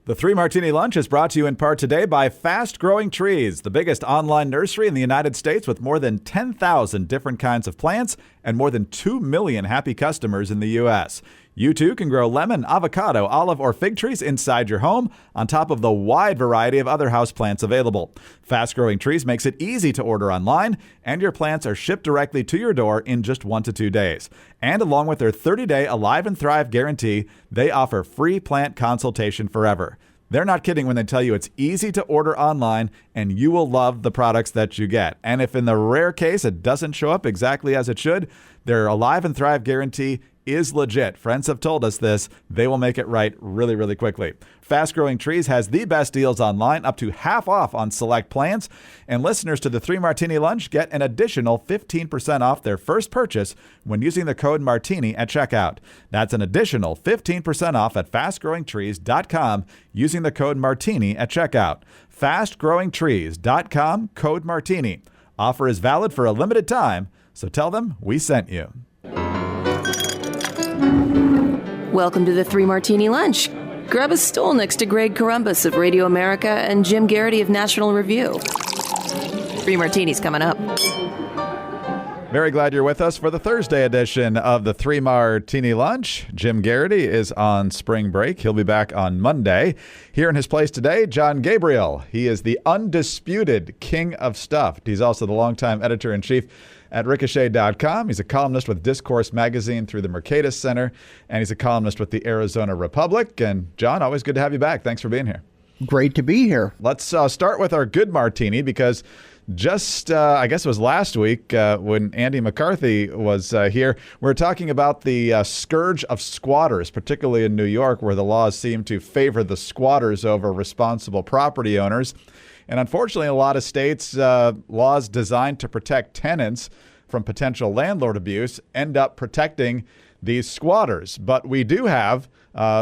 The Three Martini Lunch is brought to you in part today by Fast Growing Trees, the biggest online nursery in the United States with more than 10,000 different kinds of plants and more than 2 million happy customers in the U.S. You too can grow lemon, avocado, olive, or fig trees inside your home on top of the wide variety of other houseplants available. Fast Growing Trees makes it easy to order online, and your plants are shipped directly to your door in just 1 to 2 days. And along with their 30-day Alive and Thrive guarantee, they offer free plant consultation forever. They're not kidding when they tell you it's easy to order online and you will love the products that you get. And if in the rare case it doesn't show up exactly as it should, their Alive and Thrive guarantee is legit. Friends have told us this. They will make it right really, really quickly. Fast Growing Trees has the best deals online, up to half off on select plans. And listeners to the Three Martini Lunch get an additional 15% off their first purchase when using the code Martini at checkout. That's an additional 15% off at fastgrowingtrees.com using the code Martini at checkout. Fastgrowingtrees.com, code Martini. Offer is valid for a limited time, so tell them we sent you. Welcome to the Three Martini Lunch. Grab a stool next to Greg Corombos of Radio America and Jim Garrity of National Review. Three Martinis coming up. Very glad you're with us for the Thursday edition of the Three Martini Lunch. Jim Garrity is on spring break. He'll be back on Monday. Here in his place today, Jon Gabriel. He is the Undisputed King of Stuff. He's also the longtime editor-in-chief at Ricochet.com. He's a columnist with Discourse Magazine through the Martini Center, and he's a columnist with the Arizona Republic. And Jon, always good to have you back. Thanks for being here. Great to be here. Let's start with our good martini, because just, I guess it was last week when Andy McCarthy was here, we were talking about the scourge of squatters, particularly in New York, where the laws seem to favor the squatters over responsible property owners. And unfortunately, in a lot of states, laws designed to protect tenants from potential landlord abuse end up protecting these squatters. But we do have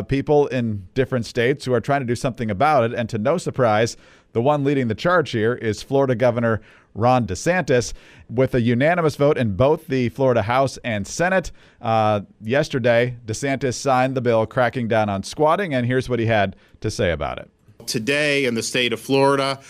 people in different states who are trying to do something about it. And to no surprise, the one leading the charge here is Florida Governor Ron DeSantis. With a unanimous vote in both the Florida House and Senate, yesterday, DeSantis signed the bill cracking down on squatting. And here's what he had to say about it. Today in the state of Florida,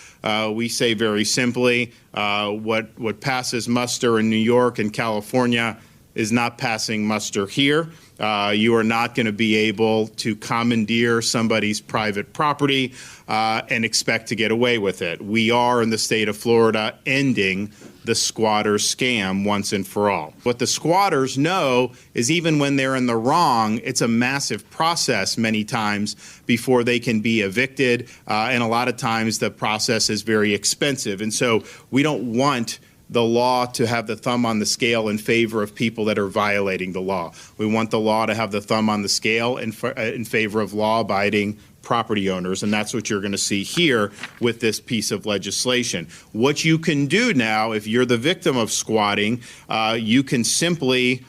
we say very simply, what passes muster in New York and California is not passing muster here. You are not going to be able to commandeer somebody's private property and expect to get away with it. We are in the state of Florida ending the squatter scam once and for all. What the squatters know is even when they're in the wrong, it's a massive process many times before they can be evicted. And a lot of times the process is very expensive. And so we don't want the law to have the thumb on the scale in favor of people that are violating the law. We want the law to have the thumb on the scale in favor of law-abiding property owners, and that's what you're going to see here with this piece of legislation. What you can do now, if you're the victim of squatting, you can simply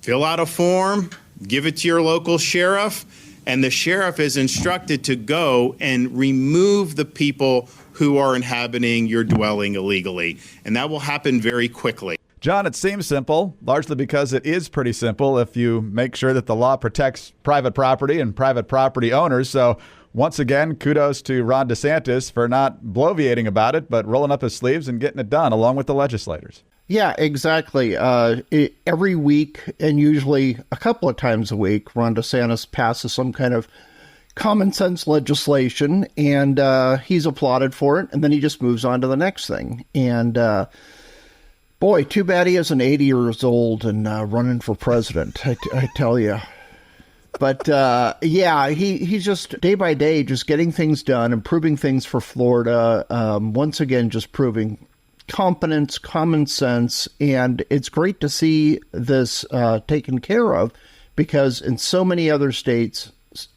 fill out a form, give it to your local sheriff, and the sheriff is instructed to go and remove the people who are inhabiting your dwelling illegally. And that will happen very quickly. Jon, it seems simple, largely because it is pretty simple if you make sure that the law protects private property and private property owners. So once again, kudos to Ron DeSantis for not bloviating about it, but rolling up his sleeves and getting it done along with the legislators. Yeah, exactly. Every week, and usually a couple of times a week, Ron DeSantis passes some kind of common sense legislation, and he's applauded for it, and then he just moves on to the next thing. And boy, too bad he isn't 80 years old and running for president, I tell you. But yeah, he's just day by day just getting things done, improving things for Florida. Once again, just proving competence, common sense, and it's great to see this taken care of, because in so many other states,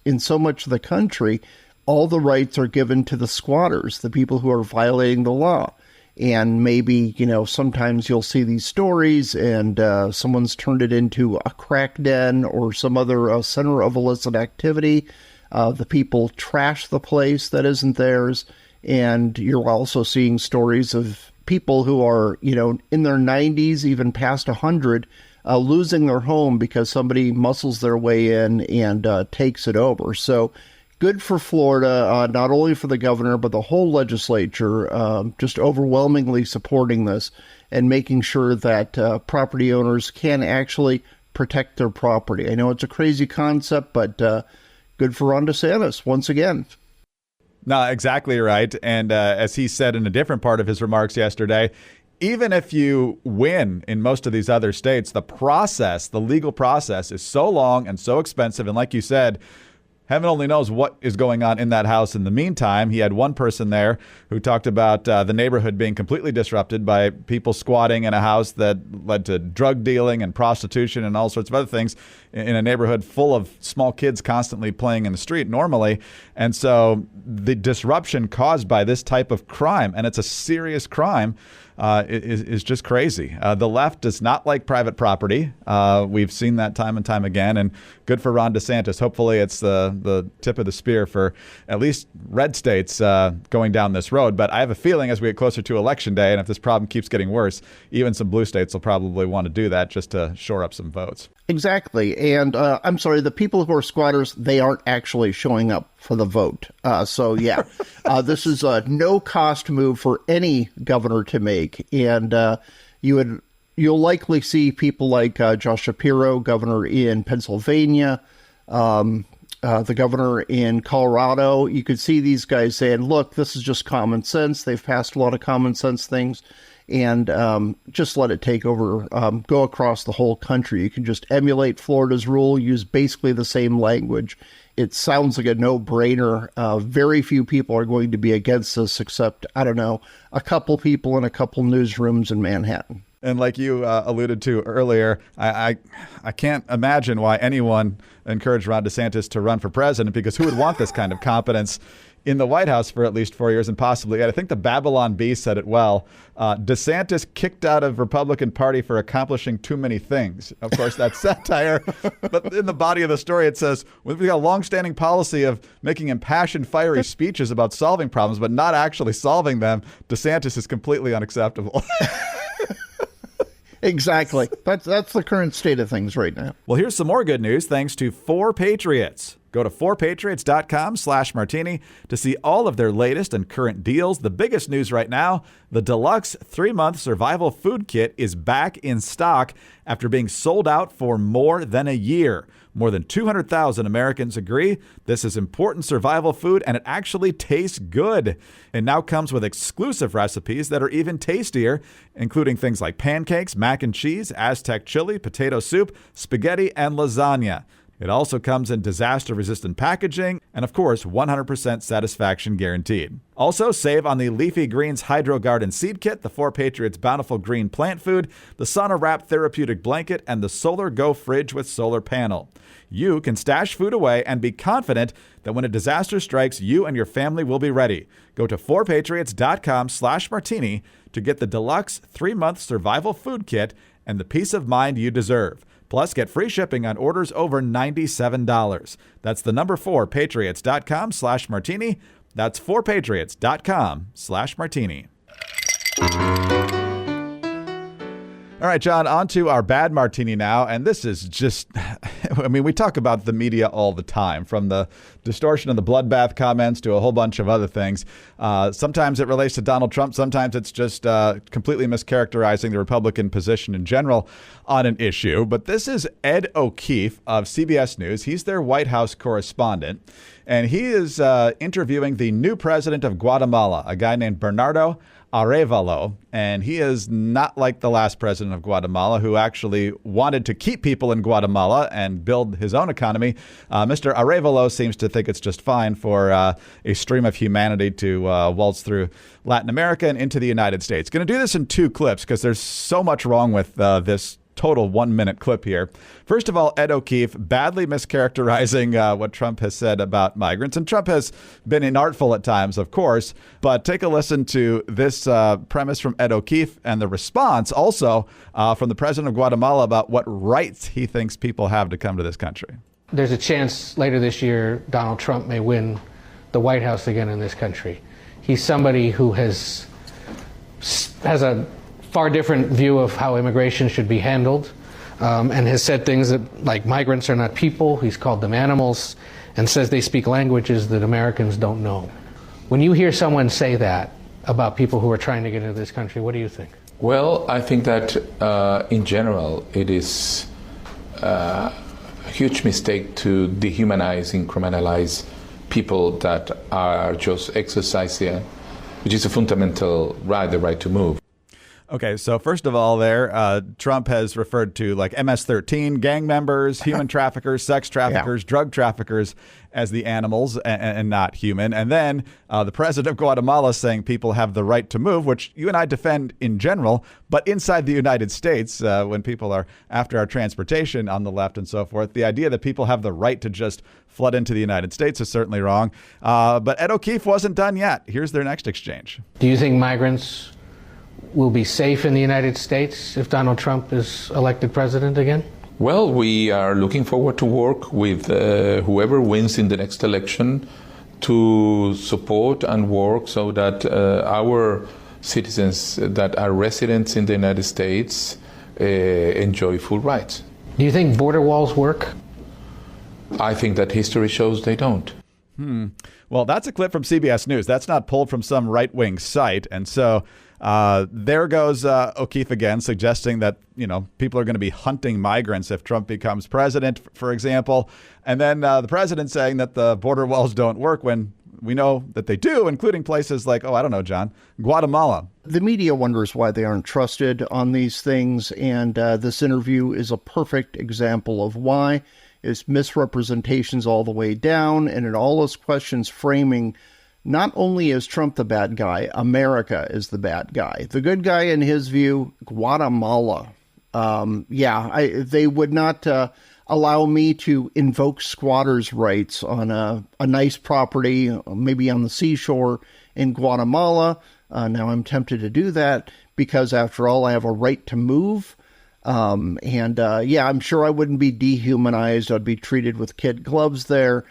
in so much of the country, all the rights are given to the squatters, the people who are violating the law. And maybe, sometimes you'll see these stories and someone's turned it into a crack den or some other center of illicit activity. The people trash the place that isn't theirs. And you're also seeing stories of people who are, in their 90s, even past 100, losing their home because somebody muscles their way in and takes it over. So good for Florida, not only for the governor, but the whole legislature, just overwhelmingly supporting this and making sure that property owners can actually protect their property. I know it's a crazy concept, but good for Ron DeSantis once again. No, exactly right. And as he said in a different part of his remarks yesterday, even if you win in most of these other states, the legal process is so long and so expensive. And like you said, heaven only knows what is going on in that house in the meantime. He had one person there who talked about the neighborhood being completely disrupted by people squatting in a house that led to drug dealing and prostitution and all sorts of other things in a neighborhood full of small kids constantly playing in the street normally. And so the disruption caused by this type of crime, and it's a serious crime, is just crazy. The left does not like private property. We've seen that time and time again, and good for Ron DeSantis. Hopefully it's the tip of the spear for at least red states going down this road. But I have a feeling as we get closer to Election Day, and if this problem keeps getting worse, even some blue states will probably want to do that just to shore up some votes. Exactly. And I'm sorry, the people who are squatters, they aren't actually showing up for the vote. So, yeah, this is a no-cost move for any governor to make. And you'll likely see people like Josh Shapiro, governor in Pennsylvania, the governor in Colorado. You could see these guys saying, look, this is just common sense. They've passed a lot of common sense things. And just let it take over, go across the whole country. You can just emulate Florida's rule, use basically the same language. It sounds like a no-brainer. Very few people are going to be against this except, I don't know, a couple people in a couple newsrooms in Manhattan. And like you alluded to earlier, I can't imagine why anyone encouraged Ron DeSantis to run for president, because who would want this kind of competence in the White House for at least 4 years and possibly, I think the Babylon Bee said it well, DeSantis kicked out of Republican Party for accomplishing too many things. Of course, that's satire. But in the body of the story, it says, we've got a longstanding policy of making impassioned, fiery speeches about solving problems, but not actually solving them. DeSantis is completely unacceptable. Exactly. That's the current state of things right now. Well, here's some more good news thanks to 4Patriots. Go to 4patriots.com/martini to see all of their latest and current deals. The biggest news right now, the deluxe 3-month survival food kit is back in stock after being sold out for more than a year. More than 200,000 Americans agree this is important survival food, and it actually tastes good. It now comes with exclusive recipes that are even tastier, including things like pancakes, mac and cheese, Aztec chili, potato soup, spaghetti, and lasagna. It also comes in disaster-resistant packaging and, of course, 100% satisfaction guaranteed. Also, save on the Leafy Greens Hydro Garden Seed Kit, the 4Patriots Bountiful Green Plant Food, the Sauna Wrap Therapeutic Blanket, and the Solar Go Fridge with Solar Panel. You can stash food away and be confident that when a disaster strikes, you and your family will be ready. Go to 4patriots.com/martini to get the deluxe 3-month survival food kit and the peace of mind you deserve. Plus, get free shipping on orders over $97. That's the number 4patriots.com/martini. That's 4patriots.com/martini. All right, John, on to our bad martini now. And this is just, I mean, we talk about the media all the time, from the distortion of the bloodbath comments to a whole bunch of other things. Sometimes it relates to Donald Trump. Sometimes it's just completely mischaracterizing the Republican position in general on an issue. But this is Ed O'Keefe of CBS News. He's their White House correspondent. And he is interviewing the new president of Guatemala, a guy named Bernardo Arevalo, and he is not like the last president of Guatemala, who actually wanted to keep people in Guatemala and build his own economy. Mr. Arevalo seems to think it's just fine for a stream of humanity to waltz through Latin America and into the United States. Going to do this in 2 clips because there's so much wrong with this total 1-minute clip here. First of all, Ed O'Keefe badly mischaracterizing what Trump has said about migrants. And Trump has been inartful at times, of course. But take a listen to this premise from Ed O'Keefe and the response also from the president of Guatemala about what rights he thinks people have to come to this country. There's a chance later this year Donald Trump may win the White House again in this country. He's somebody who has a far different view of how immigration should be handled, and has said things that, like, migrants are not people. He's called them animals, and says they speak languages that Americans don't know. When you hear someone say that about people who are trying to get into this country, what do you think? Well, I think that in general it is a huge mistake to dehumanize and criminalize people that are just exercising, which is a fundamental right, the right to move. Okay, so first of all Trump has referred to like MS-13 gang members, human traffickers, sex traffickers, drug traffickers as the animals and not human. And then the president of Guatemala saying people have the right to move, which you and I defend in general, but inside the United States, when people are after our transportation on the left and so forth, the idea that people have the right to just flood into the United States is certainly wrong. But Ed O'Keefe wasn't done yet. Here's their next exchange. Do you think migrants will be safe in the United States if Donald Trump is elected president again? Well, we are looking forward to work with whoever wins in the next election to support and work so that our citizens that are residents in the United States enjoy full rights. Do you think border walls work? I think that history shows they don't. Well, that's a clip from CBS News. That's not pulled from some right-wing site. And so there goes O'Keefe again, suggesting that, people are going to be hunting migrants if Trump becomes president, for example. And then the president saying that the border walls don't work when we know that they do, including places like, John, Guatemala. The media wonders why they aren't trusted on these things. And this interview is a perfect example of why. It's misrepresentations all the way down. And in all those questions framing, not only is Trump the bad guy, America is the bad guy. The good guy, in his view, Guatemala. They would not allow me to invoke squatters' rights on a nice property, maybe on the seashore in Guatemala. Now I'm tempted to do that because, after all, I have a right to move. I'm sure I wouldn't be dehumanized. I'd be treated with kid gloves there.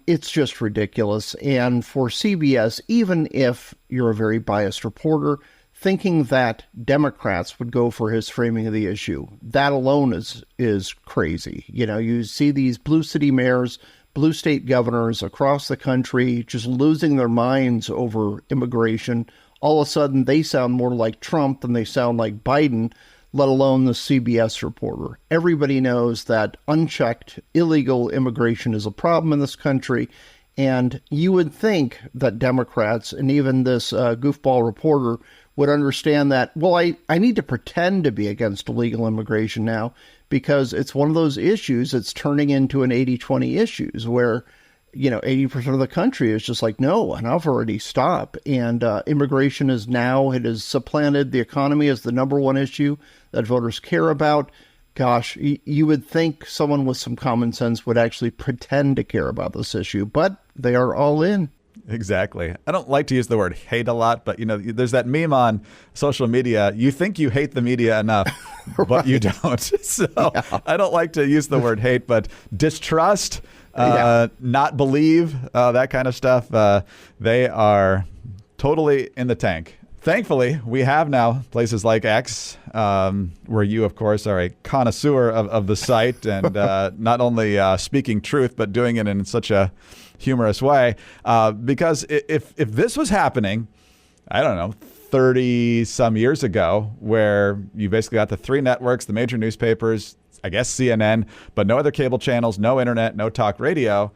It's just ridiculous. And for CBS, even if you're a very biased reporter, thinking that Democrats would go for his framing of the issue, that alone is crazy. You see these blue city mayors, blue state governors across the country just losing their minds over immigration. All of a sudden, they sound more like Trump than they sound like Biden, let alone the CBS reporter. Everybody knows that unchecked illegal immigration is a problem in this country, and you would think that Democrats and even this goofball reporter would understand that, well, I need to pretend to be against illegal immigration now because it's one of those issues that's turning into an 80-20 issues where 80% of the country is just like, no, enough already, stop. And immigration is now, it has supplanted the economy as the number one issue that voters care about. Gosh, you would think someone with some common sense would actually pretend to care about this issue, but they are all in. Exactly. I don't like to use the word hate a lot, but there's that meme on social media. You think you hate the media enough, but you don't. So I don't like to use the word hate, but distrust, not believe, that kind of stuff. They are totally in the tank. Thankfully, we have now places like X, where you, of course, are a connoisseur of the site and not only speaking truth, but doing it in such a humorous way. Because if this was happening, I don't know, 30 some years ago, where you basically got the three networks, the major newspapers, I guess CNN, but no other cable channels, no internet, no talk radio,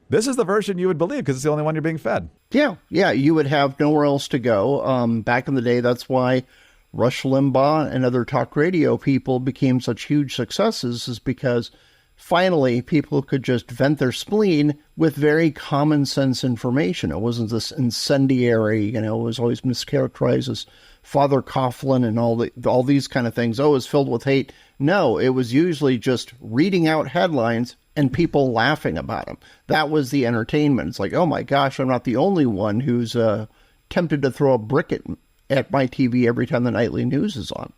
this is the version you would believe because it's the only one you're being fed. Yeah, you would have nowhere else to go. Back in the day, that's why Rush Limbaugh and other talk radio people became such huge successes, is because finally people could just vent their spleen with very common sense information. It wasn't this incendiary, it was always mischaracterized as Father Coughlin and all these kind of things. Oh, it's filled with hate. No, it was usually just reading out headlines and people laughing about them. That was the entertainment. It's like, oh my gosh, I'm not the only one who's tempted to throw a brick at my TV every time the nightly news is on.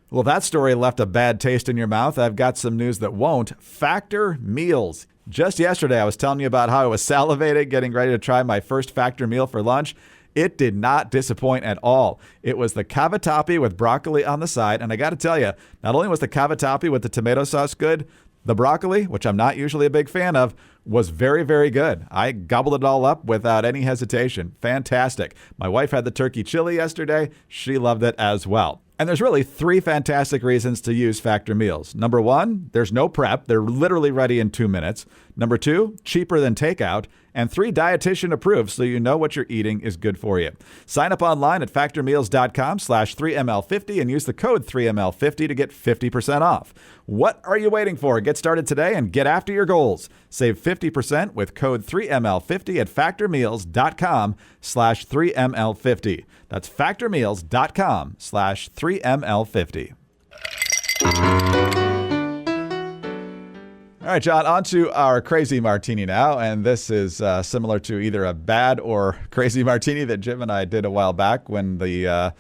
Well, that story left a bad taste in your mouth. I've got some news that won't. Factor meals. Just yesterday, I was telling you about how I was salivating, getting ready to try my first Factor meal for lunch. It did not disappoint at all. It was the cavatappi with broccoli on the side. And I got to tell you, not only was the cavatappi with the tomato sauce good, The broccoli, which I'm not usually a big fan of, was very, very good. I gobbled it all up without any hesitation. Fantastic. My wife had the turkey chili yesterday. She loved it as well. And there's really 3 fantastic reasons to use Factor meals. Number 1, there's no prep. They're literally ready in 2 minutes. Number 2, cheaper than takeout. And 3, dietitian approved, so you know what you're eating is good for you. Sign up online at factormeals.com/3ml50 and use the code 3ml50 to get 50% off. What are you waiting for? Get started today and get after your goals. Save 50% with code 3ml50 at factormeals.com/3ml50. That's factormeals.com/3ml50. All right, John, on to our crazy martini now. And this is similar to either a bad or crazy martini that Jim and I did a while back when the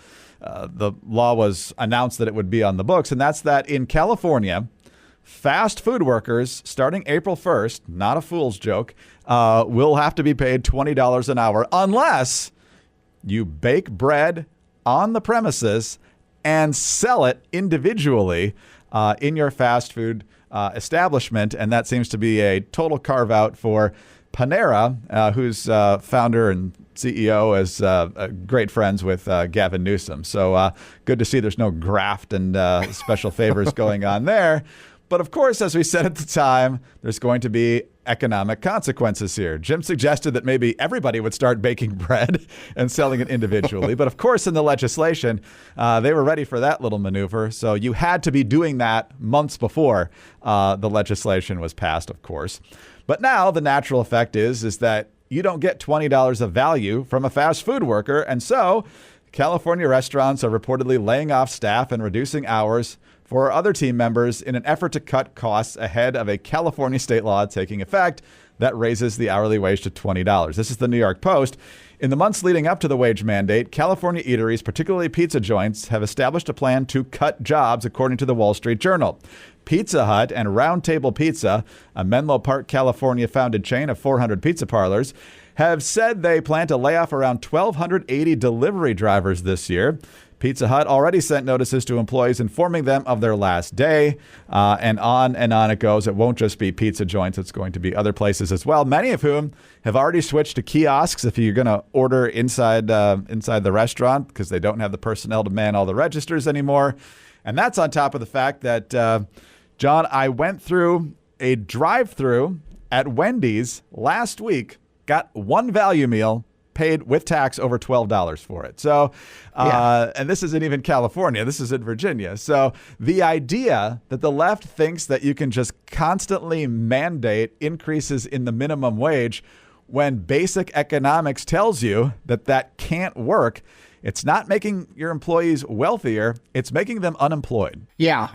law was announced that it would be on the books. And that's that in California, fast food workers starting April 1st, not a fool's joke, will have to be paid $20 an hour unless you bake bread on the premises and sell it individually in your fast food establishment. And that seems to be a total carve out for Panera, whose founder and CEO is great friends with Gavin Newsom. So good to see there's no graft and special favors going on there. But of course, as we said at the time, there's going to be economic consequences here. Jim suggested that maybe everybody would start baking bread and selling it individually. But of course, in the legislation, they were ready for that little maneuver. So you had to be doing that months before the legislation was passed, of course. But now the natural effect is that you don't get $20 of value from a fast food worker. And so California restaurants are reportedly laying off staff and reducing hours for other team members in an effort to cut costs ahead of a California state law taking effect that raises the hourly wage to $20. This is the New York Post. In the months leading up to the wage mandate, California eateries, particularly pizza joints, have established a plan to cut jobs, according to the Wall Street Journal. Pizza Hut and Round Table Pizza, a Menlo Park, California founded chain of 400 pizza parlors, have said they plan to lay off around 1,280 delivery drivers this year. Pizza Hut already sent notices to employees informing them of their last day, and on it goes. It won't just be pizza joints. It's going to be other places as well, many of whom have already switched to kiosks if you're going to order inside the restaurant because they don't have the personnel to man all the registers anymore. And that's on top of the fact that, John, I went through a drive-through at Wendy's last week, got one value meal, paid with tax over $12 for it. So, and this isn't even California. This is in Virginia. So the idea that the left thinks that you can just constantly mandate increases in the minimum wage when basic economics tells you that that can't work, it's not making your employees wealthier. It's making them unemployed. Yeah.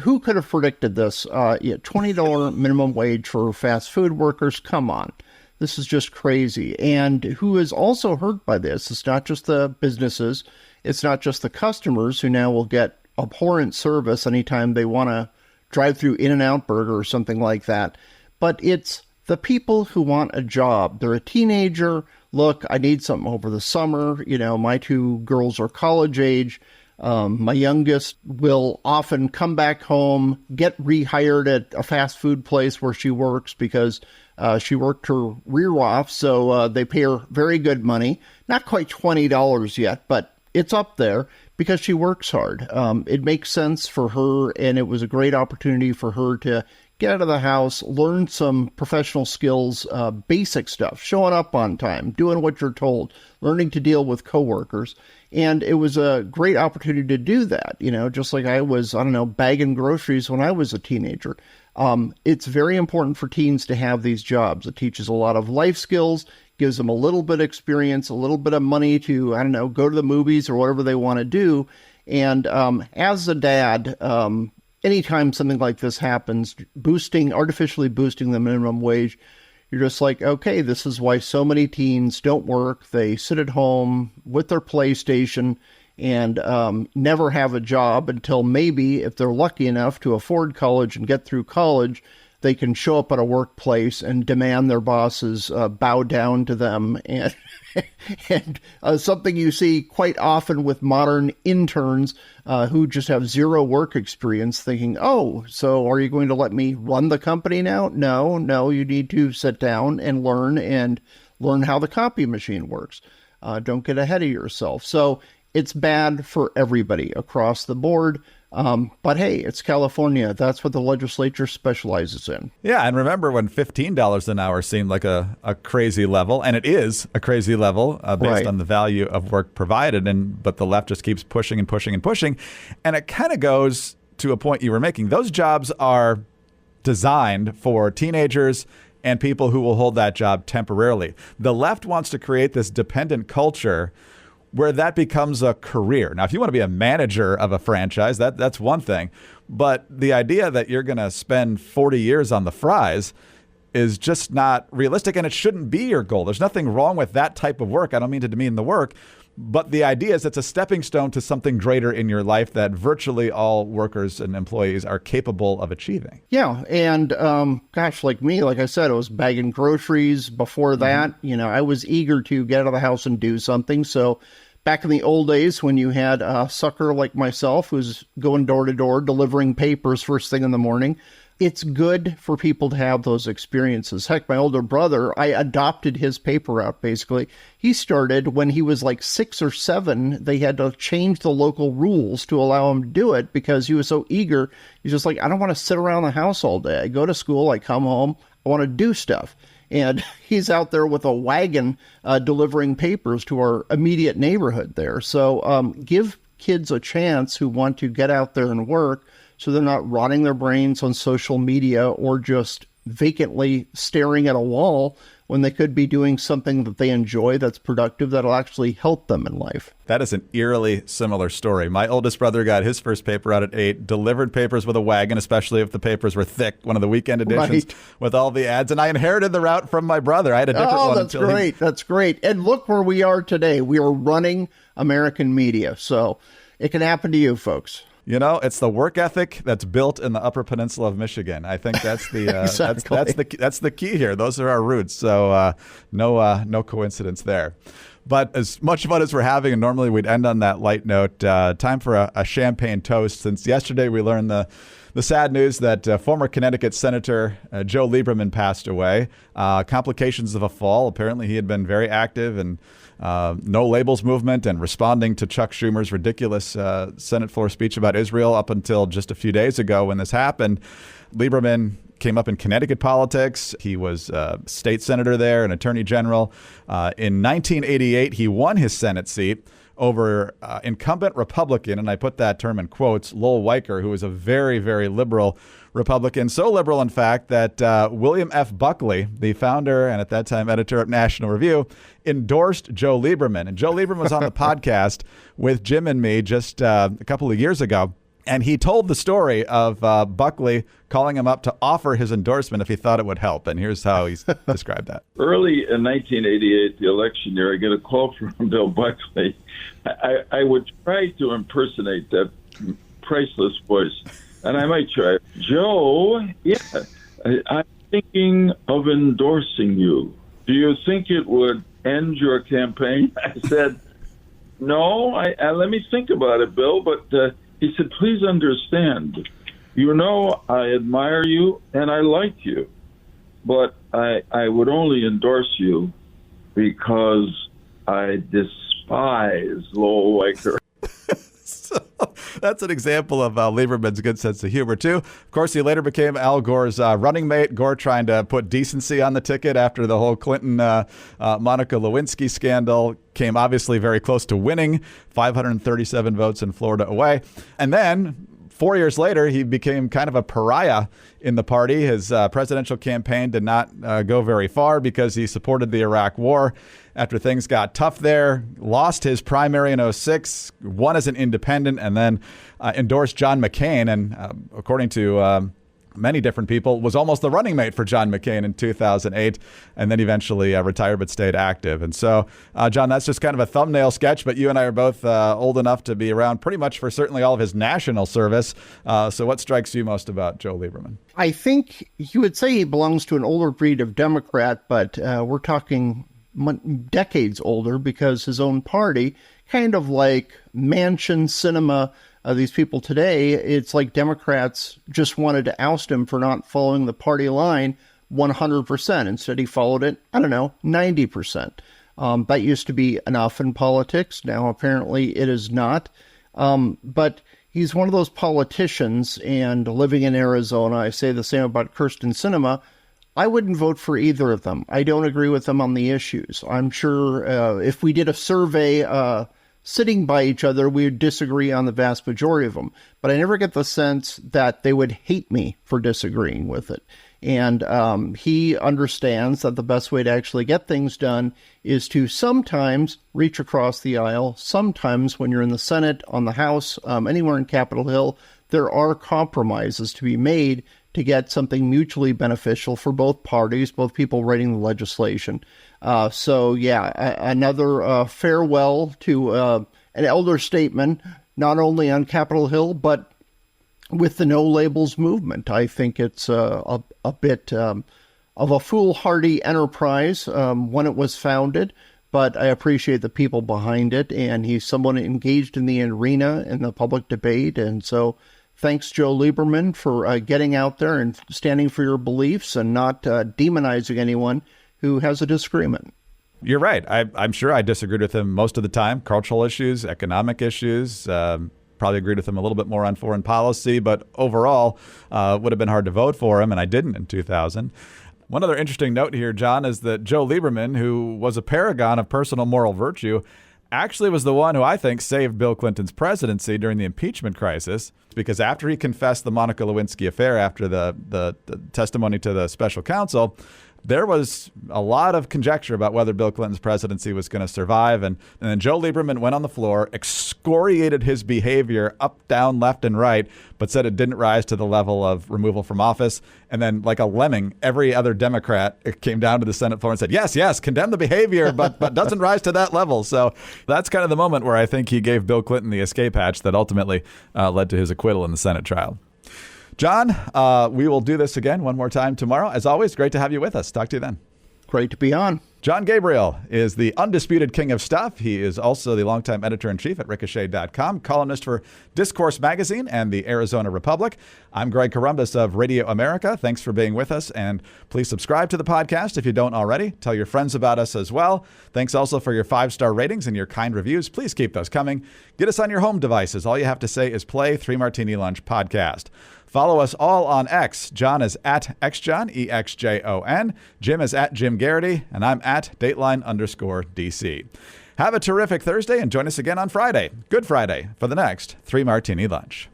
Who could have predicted this? $20 minimum wage for fast food workers. Come on. This is just crazy. And who is also hurt by this? It's not just the businesses. It's not just the customers who now will get abhorrent service anytime they want to drive through In-N-Out Burger or something like that. But it's the people who want a job. They're a teenager. Look, I need something over the summer. You know, my 2 girls are college age. My youngest will often come back home, get rehired at a fast food place where she works because she worked her rear off, so they pay her very good money. Not quite $20 yet, but it's up there because she works hard. It makes sense for her, and it was a great opportunity for her to get out of the house, learn some professional skills, basic stuff, showing up on time, doing what you're told, learning to deal with coworkers. And it was a great opportunity to do that, you know, just like I was, bagging groceries when I was a teenager. It's very important for teens to have these jobs. It teaches a lot of life skills, gives them a little bit of experience, a little bit of money to, go to the movies or whatever they want to do. And as a dad, anytime something like this happens, artificially boosting the minimum wage, you're just like, okay, this is why so many teens don't work. They sit at home with their PlayStation and never have a job until maybe, if they're lucky enough to afford college and get through college, they can show up at a workplace and demand their bosses bow down to them. And, and something you see quite often with modern interns who just have zero work experience thinking, oh, so are you going to let me run the company now? No, you need to sit down and learn how the copy machine works. Don't get ahead of yourself. So it's bad for everybody across the board. But hey, it's California. That's what the legislature specializes in. Yeah, and remember when $15 an hour seemed like a crazy level, and it is a crazy level based on the value of work provided, but the left just keeps pushing and pushing and pushing. And it kind of goes to a point you were making. Those jobs are designed for teenagers and people who will hold that job temporarily. The left wants to create this dependent culture where that becomes a career. Now, if you want to be a manager of a franchise, that's one thing. But the idea that you're going to spend 40 years on the fries is just not realistic, and it shouldn't be your goal. There's nothing wrong with that type of work. I don't mean to demean the work, but the idea is it's a stepping stone to something greater in your life that virtually all workers and employees are capable of achieving. Yeah, and gosh, like me, like I said, I was bagging groceries before that. You know, I was eager to get out of the house and do something. So back in the old days when you had a sucker like myself who's going door to door delivering papers first thing in the morning, it's good for people to have those experiences. Heck, my older brother, I adopted his paper route, basically. He started when he was like 6 or 7. They had to change the local rules to allow him to do it because he was so eager. He's just like, I don't want to sit around the house all day. I go to school, I come home, I want to do stuff. And he's out there with a wagon delivering papers to our immediate neighborhood there. So give kids a chance who want to get out there and work, so they're not rotting their brains on social media or just vacantly staring at a wall when they could be doing something that they enjoy that's productive, that'll actually help them in life. That is an eerily similar story. My oldest brother got his first paper out at 8, delivered papers with a wagon, especially if the papers were thick, one of the weekend editions with all the ads. And I inherited the route from my brother. I had a different one. That's great. That's great. And look where we are today. We are running American media. So it can happen to you, folks. You know, it's the work ethic that's built in the Upper Peninsula of Michigan. I think that's the exactly. that's the key here. Those are our roots. So no coincidence there. But as much fun as we're having, and normally we'd end on that light note, time for a champagne toast. Since yesterday we learned the sad news that former Connecticut Senator Joe Lieberman passed away. Complications of a fall. Apparently he had been very active and no labels movement and responding to Chuck Schumer's ridiculous Senate floor speech about Israel up until just a few days ago when this happened. Lieberman came up in Connecticut politics. He was a state senator there, an attorney general. In 1988, he won his Senate seat over incumbent Republican, and I put that term in quotes, Lowell Weicker, who was a very, very liberal Republican. So liberal, in fact, that William F. Buckley, the founder and at that time editor at National Review, endorsed Joe Lieberman. And Joe Lieberman was on the podcast with Jim and me just a couple of years ago. And he told the story of Buckley calling him up to offer his endorsement if he thought it would help. And here's how he's described that. Early in 1988, the election year, I get a call from Bill Buckley. I would try to impersonate that priceless voice, and I might try. Joe, yeah, I'm thinking of endorsing you. Do you think it would end your campaign? I said, no, let me think about it, Bill, but he said, please understand, you know I admire you and I like you, but I would only endorse you because I despise Lowell Weicker. So that's an example of Lieberman's good sense of humor, too. Of course, he later became Al Gore's running mate. Gore trying to put decency on the ticket after the whole Clinton Monica Lewinsky scandal. Came obviously very close to winning, 537 votes in Florida away. And then 4 years later, he became kind of a pariah in the party. His presidential campaign did not go very far because he supported the Iraq War. After things got tough there, lost his primary in 2006, won as an independent, and then endorsed John McCain. And according to many different people, was almost the running mate for John McCain in 2008, and then eventually retired but stayed active. And so, John, that's just kind of a thumbnail sketch, but you and I are both old enough to be around pretty much for certainly all of his national service. So what strikes you most about Joe Lieberman? I think you would say he belongs to an older breed of Democrat, but we're talking decades older, because his own party, kind of like Manchin, Sinema, these people today, it's like Democrats just wanted to oust him for not following the party line 100%. Instead, he followed it, 90%. That used to be enough in politics. Now, apparently, it is not. But he's one of those politicians, and living in Arizona, I say the same about Kyrsten Sinema. I wouldn't vote for either of them. I don't agree with them on the issues. I'm sure if we did a survey sitting by each other, we would disagree on the vast majority of them. But I never get the sense that they would hate me for disagreeing with it. And he understands that the best way to actually get things done is to sometimes reach across the aisle. Sometimes when you're in the Senate, on the House, anywhere in Capitol Hill, there are compromises to be made to get something mutually beneficial for both parties, both people writing the legislation. Another farewell to an elder statesman, not only on Capitol Hill, but with the No Labels movement. I think it's a bit of a foolhardy enterprise when it was founded, but I appreciate the people behind it, and he's someone engaged in the arena, in the public debate, and so thanks, Joe Lieberman, for getting out there and standing for your beliefs and not demonizing anyone who has a disagreement. You're right. I'm sure I disagreed with him most of the time. Cultural issues, economic issues, probably agreed with him a little bit more on foreign policy, but overall would have been hard to vote for him, and I didn't in 2000. One other interesting note here, John, is that Joe Lieberman, who was a paragon of personal moral virtue, actually was the one who I think saved Bill Clinton's presidency during the impeachment crisis, because after he confessed the Monica Lewinsky affair, after the testimony to the special counsel, there was a lot of conjecture about whether Bill Clinton's presidency was going to survive. And then Joe Lieberman went on the floor, excoriated his behavior up, down, left, and right, but said it didn't rise to the level of removal from office. And then, like a lemming, every other Democrat came down to the Senate floor and said, yes, condemn the behavior, but doesn't rise to that level. So that's kind of the moment where I think he gave Bill Clinton the escape hatch that ultimately led to his acquittal in the Senate trial. John, we will do this again one more time tomorrow. As always, great to have you with us. Talk to you then. Great to be on. Jon Gabriel is the Undisputed King of Stuff. He is also the longtime editor-in-chief at Ricochet.com, columnist for Discourse Magazine and the Arizona Republic. I'm Greg Corumbus of Radio America. Thanks for being with us, and please subscribe to the podcast if you don't already. Tell your friends about us as well. Thanks also for your 5-star ratings and your kind reviews. Please keep those coming. Get us on your home devices. All you have to say is play 3 Martini Lunch podcast. Follow us all on X. John is at XJon, EXJON. Jim is at Jim Garrity, and I'm at Dateline_DC. Have a terrific Thursday and join us again on Friday, Good Friday, for the next 3 Martini Lunch.